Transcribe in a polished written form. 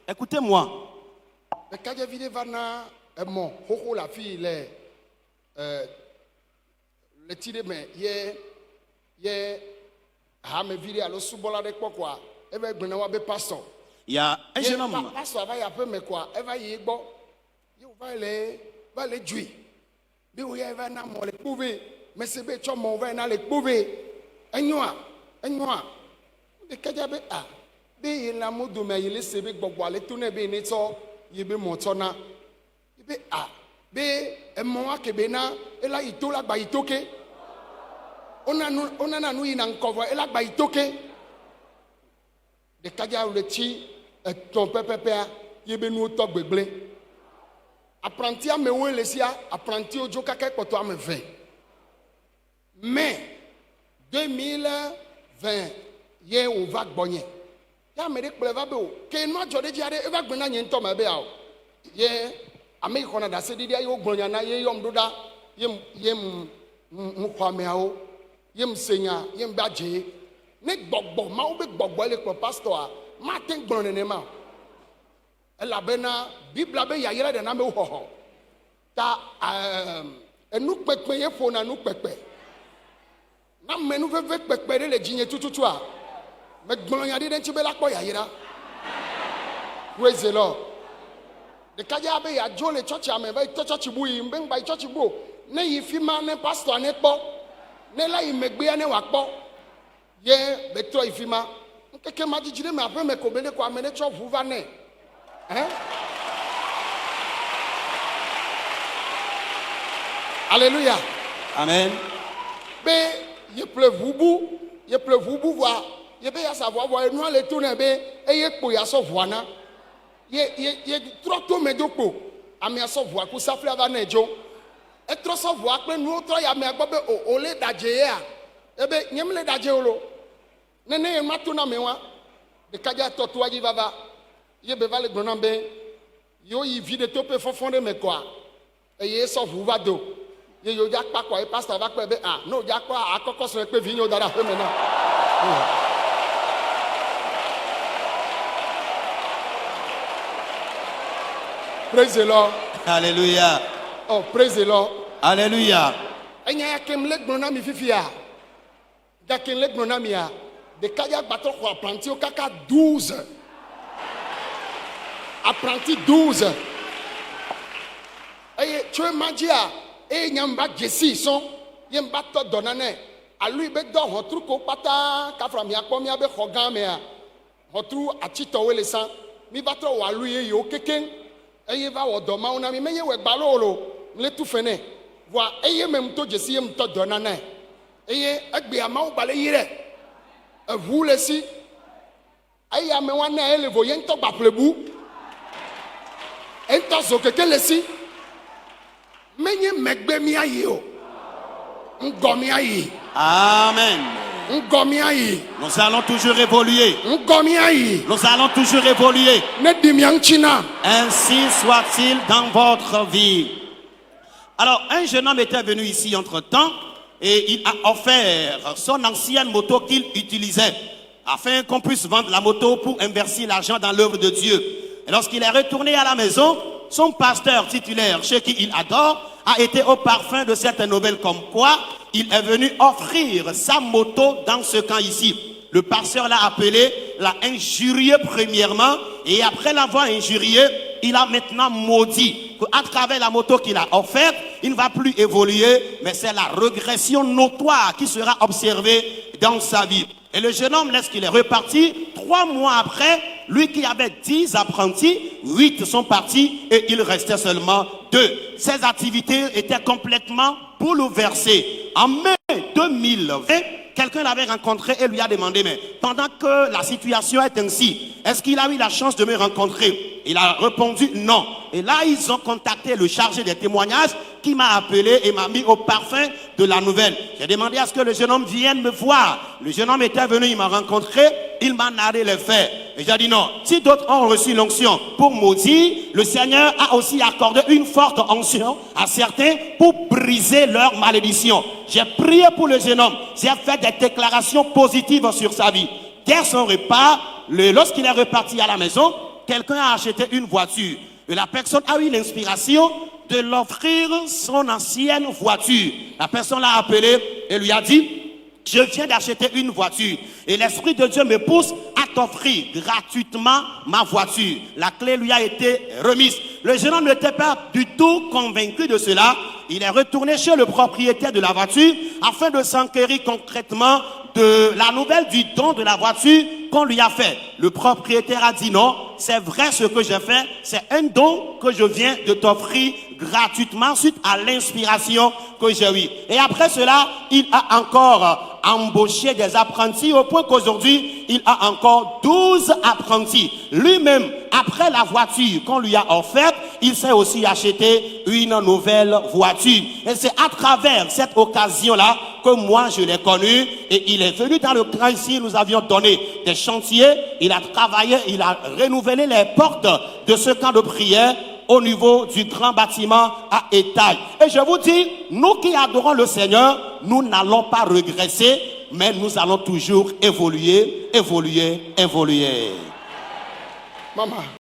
Écoutez-moi. La fille, le tiré, mais il y a un jeune homme. Apprenti à me oué les apprenti au joka quelque part me 20. Mais 2020, yé on va gagner. Ya me dit que va be o. Que moi je dis arrête, va gagner n'y entend ma be ao. Yé, amé qu'on a dassé dit ayo gagner na yé yom doda yem m'kwame ao yem senya yem badje. Ne gbogbo ma ou be gbogbo le pasteur ma ten gagner ne ma. La bena Bible abe ya yere de na me ho ta enu pepe ye fo na nu pepe na menu veve pepe de le jinye tututu a me gbon ya de nti be la po ya yera. Praise the Lord. De kaja abe ya jo le church ame ba to church bu yi mbe ba church bu ne yi fi ma ne pastor ne po ne la yi megbe ne wa po ye be to yi fi ma nkeke ma jijire me ape me ko be le ko ame ne church vu va ne. Hein? Alléluia. Amen. Mais il pleut vous voir. Il peut y savoir voir nous les tourner be et il peut y savoir na. Il trop tôt me doko. Ami a savoir ku sa flava na ejo. Et trop savoir que nous trop ya me agba be o le daje ya. Ebe nyem le daje olo. Nene ma tuna me wa. De kaja totua ji baba. Ye beva le gronambe yo yi vide tope fonfonde me quoi et ye so vous va do ye yo jak pa quoi e pasteur va quoi be ah no jak pa akoko so pe vinyo dara fe mena. Praise the Lord. Alléluia. Oh, praise the Lord. Alléluia. Enya ya kem le gronami fifia da kem le gronami ya de kaja batro ko apprenti o kaka 12 apprenti 12. Et tu es magia et nyamba jesi son yemba to donane a lui be do hotru ko pata ka from yakpo mi abe khogan me a hotru atito wele san mi batro wa lui ye yo keken eye va wo do ma una mi menye we gbalolo le tu fene wa eye mem to jesi yem to donane eye egbe ama wo gbale yire e vu le si eye ame wana ele vo yen to gbaplebu ento que le si menye megbe mi ayi o ngomi ayi. Amen. Ngomi ayi. Nous allons toujours évoluer. Ngomi ayi. Nous allons toujours évoluer. Ne dimianchina. Ainsi soit-il dans votre vie. Alors, un jeune homme était venu ici entre-temps et il a offert son ancienne moto qu'il utilisait afin qu'on puisse vendre la moto pour investir l'argent dans l'œuvre de Dieu. Et lorsqu'il est retourné à la maison, son pasteur titulaire, chez qui il adore, a été au parfum de cette nouvelle comme quoi il est venu offrir sa moto dans ce camp ici. Le pasteur l'a appelé, l'a injurié premièrement et après l'avoir injurié, il a maintenant maudit qu'à travers la moto qu'il a offerte, il ne va plus évoluer, mais c'est la régression notoire qui sera observée dans sa vie. Et le jeune homme, lorsqu'il est reparti, 3 mois après, lui qui avait 10 apprentis, 8 sont partis et il restait seulement 2. Ses activités étaient complètement bouleversées. En mai 2020, quelqu'un l'avait rencontré et lui a demandé, mais pendant que la situation est ainsi, est-ce qu'il a eu la chance de me rencontrer? Il a répondu non. Et là, ils ont contacté le chargé des témoignages qui m'a appelé et m'a mis au parfum de la nouvelle. J'ai demandé à ce que le jeune homme vienne me voir. Le jeune homme était venu, il m'a rencontré, il m'a narré les faits. Et j'ai dit non, si d'autres ont reçu l'onction pour maudire, le Seigneur a aussi accordé une forte onction à certains pour briser leur malédiction. J'ai prié pour le jeune homme, j'ai fait des déclarations positives sur sa vie. Dès son repas, lorsqu'il est reparti à la maison, quelqu'un a acheté une voiture. Et la personne a eu l'inspiration de l'offrir son ancienne voiture. La personne l'a appelé et lui a dit, je viens d'acheter une voiture et l'Esprit de Dieu me pousse à t'offrir gratuitement ma voiture. La clé lui a été remise. Le jeune homme n'était pas du tout convaincu de cela. Il est retourné chez le propriétaire de la voiture afin de s'enquérir concrètement de la nouvelle du don de la voiture qu'on lui a fait. Le propriétaire a dit non, c'est vrai ce que j'ai fait, c'est un don que je viens de t'offrir gratuitement suite à l'inspiration que j'ai eue. Et après cela, il a encore embauché des apprentis au point qu'aujourd'hui, il a encore 12 apprentis. Lui-même, après la voiture qu'on lui a offerte, il s'est aussi acheté une nouvelle voiture. Et c'est à travers cette occasion-là que moi je l'ai connu et il est venu dans le camp ici, nous avions donné des chantiers, il a travaillé, il a renouvelé les portes de ce camp de prière au niveau du grand bâtiment à étage. Et je vous dis, nous qui adorons le Seigneur, nous n'allons pas regresser, mais nous allons toujours évoluer. Maman.